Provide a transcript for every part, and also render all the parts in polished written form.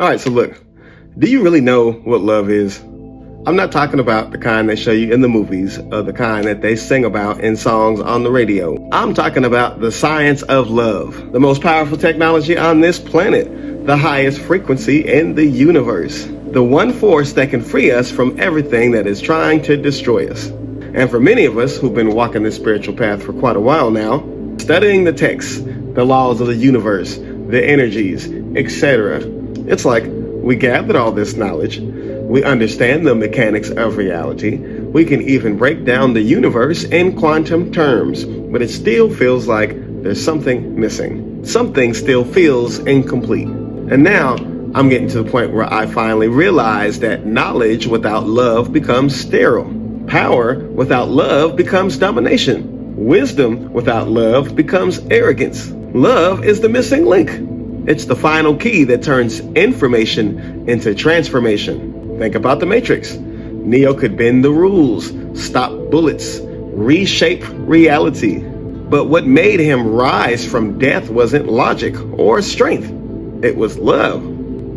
All right, so look, do you really know what love is? I'm not talking about the kind they show you in the movies or the kind that they sing about in songs on the radio. I'm talking about the science of love, the most powerful technology on this planet, the highest frequency in the universe, the one force that can free us from everything that is trying to destroy us. And for many of us who've been walking this spiritual path for quite a while now, studying the texts, the laws of the universe, the energies, etc., it's like we gathered all this knowledge, we understand the mechanics of reality, we can even break down the universe in quantum terms, but it still feels like there's something missing. Something still feels incomplete. And now I'm getting to the point where I finally realize that knowledge without love becomes sterile. Power without love becomes domination. Wisdom without love becomes arrogance. Love is the missing link. It's the final key that turns information into transformation. Think about the Matrix. Neo could bend the rules, stop bullets, reshape reality. But what made him rise from death wasn't logic or strength. It was love.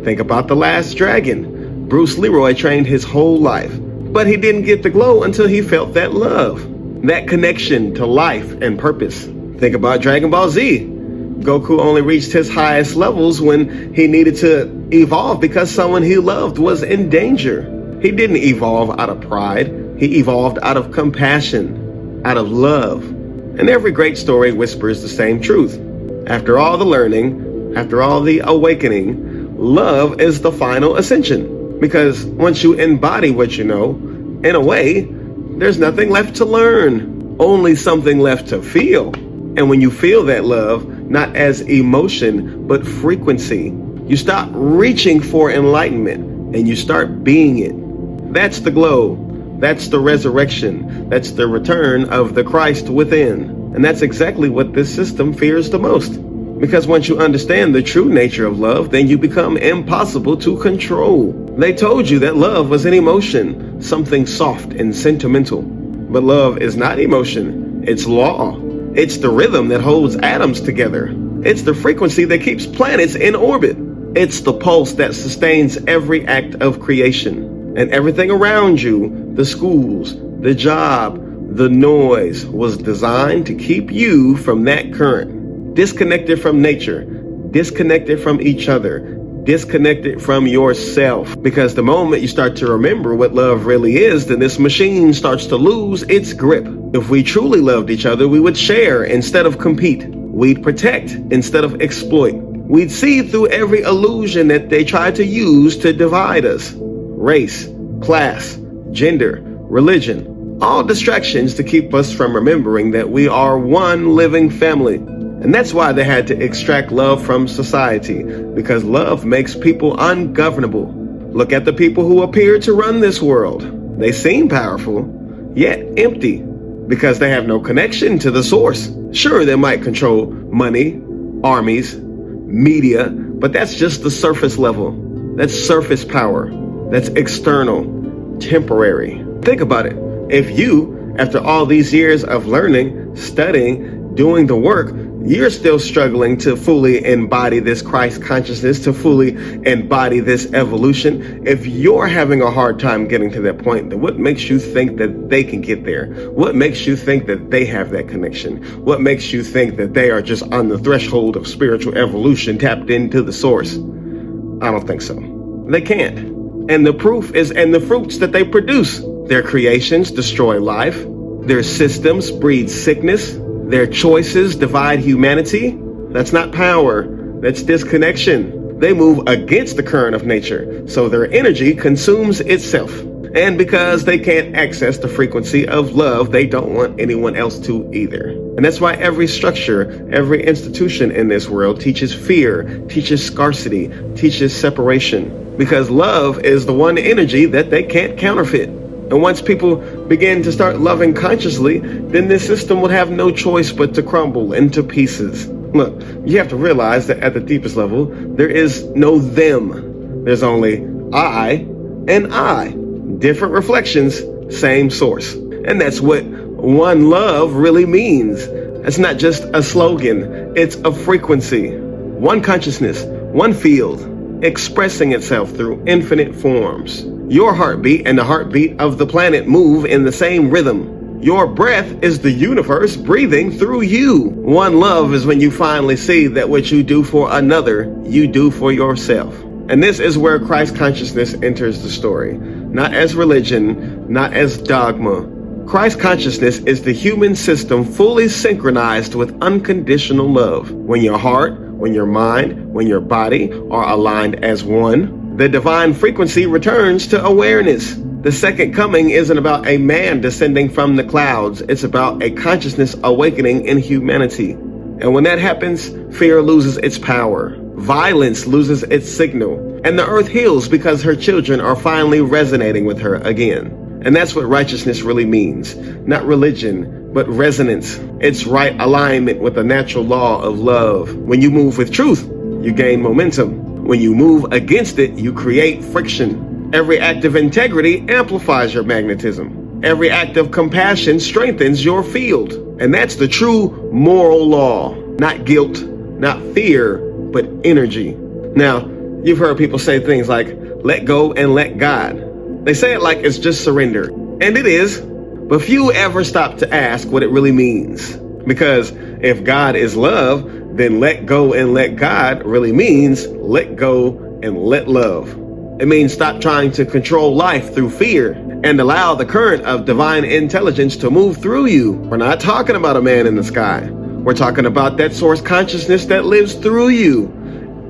Think about The Last Dragon. Bruce Leroy trained his whole life, but he didn't get the glow until he felt that love, that connection to life and purpose. Think about Dragon Ball Z. Goku only reached his highest levels when he needed to evolve because someone he loved was in danger. He didn't evolve out of pride. He evolved out of compassion, out of love. And every great story whispers the same truth. After all the learning, after all the awakening, love is the final ascension. Because once you embody what you know, in a way, there's nothing left to learn, only something left to feel. And when you feel that love, not as emotion, but frequency, you stop reaching for enlightenment and you start being it. That's the glow. That's the resurrection. That's the return of the Christ within. And that's exactly what this system fears the most. Because once you understand the true nature of love, then you become impossible to control. They told you that love was an emotion, something soft and sentimental. But love is not emotion, it's law. It's the rhythm that holds atoms together. It's the frequency that keeps planets in orbit. It's the pulse that sustains every act of creation. And everything around you, the schools, the job, the noise, was designed to keep you from that current. Disconnected from nature, disconnected from each other, disconnected from yourself. Because the moment you start to remember what love really is, then this machine starts to lose its grip. If we truly loved each other, we would share instead of compete. We'd protect instead of exploit. We'd see through every illusion that they try to use to divide us. Race, class, gender, religion, all distractions to keep us from remembering that we are one living family. And that's why they had to extract love from society, because love makes people ungovernable. Look at the people who appear to run this world. They seem powerful, yet empty, because they have no connection to the source. Sure, they might control money, armies, media, but that's just the surface level. That's surface power. That's external, temporary. Think about it. If you, after all these years of learning, studying, doing the work, you're still struggling to fully embody this Christ consciousness, to fully embody this evolution. If you're having a hard time getting to that point, then what makes you think that they can get there? What makes you think that they have that connection? What makes you think that they are just on the threshold of spiritual evolution, tapped into the source? I don't think so. They can't. And the proof is in the fruits that they produce. Their creations destroy life. Their systems breed sickness. Their choices divide humanity. That's not power, that's disconnection. They move against the current of nature, so their energy consumes itself. And because they can't access the frequency of love, they don't want anyone else to either. And that's why every structure, every institution in this world teaches fear, teaches scarcity, teaches separation. Because love is the one energy that they can't counterfeit. And once people begin to start loving consciously, then this system would have no choice but to crumble into pieces. Look, you have to realize that at the deepest level, there is no them. There's only I and I. Different reflections, same source. And that's what one love really means. It's not just a slogan, it's a frequency. One consciousness, one field, expressing itself through infinite forms. Your heartbeat and the heartbeat of the planet move in the same rhythm. Your breath is the universe breathing through you. One love is when you finally see that what you do for another, you do for yourself. And this is where Christ consciousness enters the story. Not as religion, not as dogma. Christ consciousness is the human system fully synchronized with unconditional love. When your heart, when your mind, when your body are aligned as one, the divine frequency returns to awareness. The second coming isn't about a man descending from the clouds. It's about a consciousness awakening in humanity. And when that happens, fear loses its power. Violence loses its signal. And the earth heals because her children are finally resonating with her again. And that's what righteousness really means. Not religion, but resonance. It's right alignment with the natural law of love. When you move with truth, you gain momentum. When you move against it, you create friction. Every act of integrity amplifies your magnetism. Every act of compassion strengthens your field. And that's the true moral law. Not guilt, not fear, but energy. Now, you've heard people say things like, let go and let God. They say it like it's just surrender. And it is, but few ever stop to ask what it really means. Because if God is love, then let go and let God really means let go and let love. It means stop trying to control life through fear and allow the current of divine intelligence to move through you. We're not talking about a man in the sky. We're talking about that source consciousness that lives through you,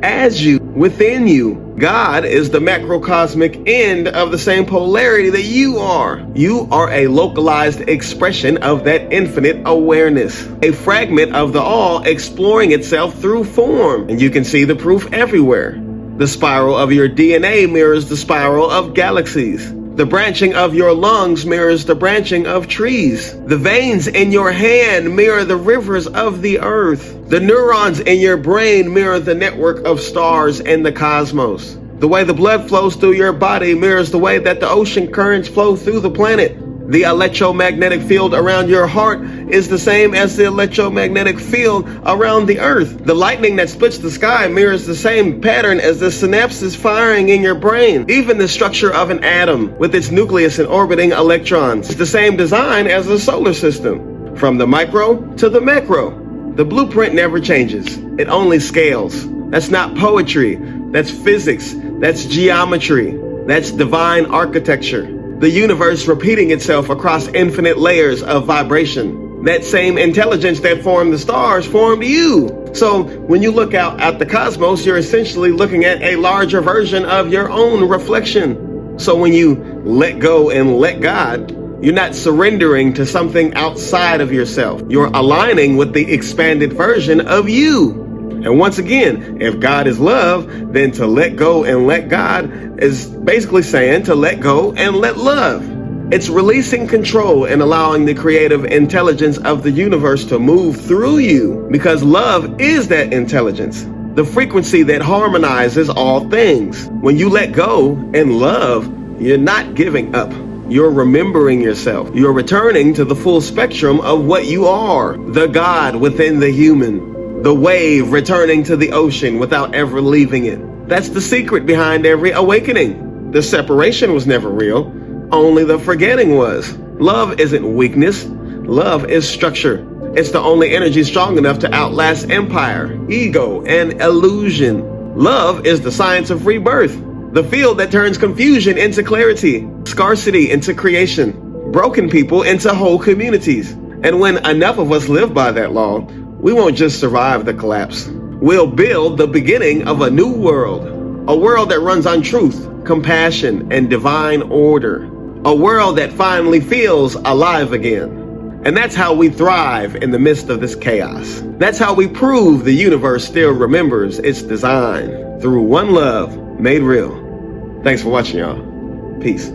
as you, within you. God is the macrocosmic end of the same polarity that you are. You are a localized expression of that infinite awareness, a fragment of the all exploring itself through form. And you can see the proof everywhere. The spiral of your DNA mirrors the spiral of galaxies. The branching of your lungs mirrors the branching of trees. The veins in your hand mirror the rivers of the earth. The neurons in your brain mirror the network of stars in the cosmos. The way the blood flows through your body mirrors the way that the ocean currents flow through the planet. The electromagnetic field around your heart is the same as the electromagnetic field around the earth. The lightning that splits the sky mirrors the same pattern as the synapses firing in your brain. Even the structure of an atom with its nucleus and orbiting electrons is the same design as the solar system. From the micro to the macro, the blueprint never changes. It only scales. That's not poetry. That's physics. That's geometry. That's divine architecture. The universe repeating itself across infinite layers of vibration. That same intelligence that formed the stars formed you. So when you look out at the cosmos, you're essentially looking at a larger version of your own reflection. So when you let go and let God, you're not surrendering to something outside of yourself. You're aligning with the expanded version of you. And once again, if God is love, then to let go and let God is basically saying to let go and let love. It's releasing control and allowing the creative intelligence of the universe to move through you, because love is that intelligence, the frequency that harmonizes all things. When you let go and love, you're not giving up. You're remembering yourself. You're returning to the full spectrum of what you are, the God within the human. The wave returning to the ocean without ever leaving it. That's the secret behind every awakening. The separation was never real, only the forgetting was. Love isn't weakness. Love is structure. It's the only energy strong enough to outlast empire, ego, and illusion. Love is the science of rebirth, the field that turns confusion into clarity, scarcity into creation, broken people into whole communities. And when enough of us live by that law, we won't just survive the collapse. We'll build the beginning of a new world. A world that runs on truth, compassion, and divine order. A world that finally feels alive again. And that's how we thrive in the midst of this chaos. That's how we prove the universe still remembers its design. Through one love made real. Thanks for watching, y'all. Peace.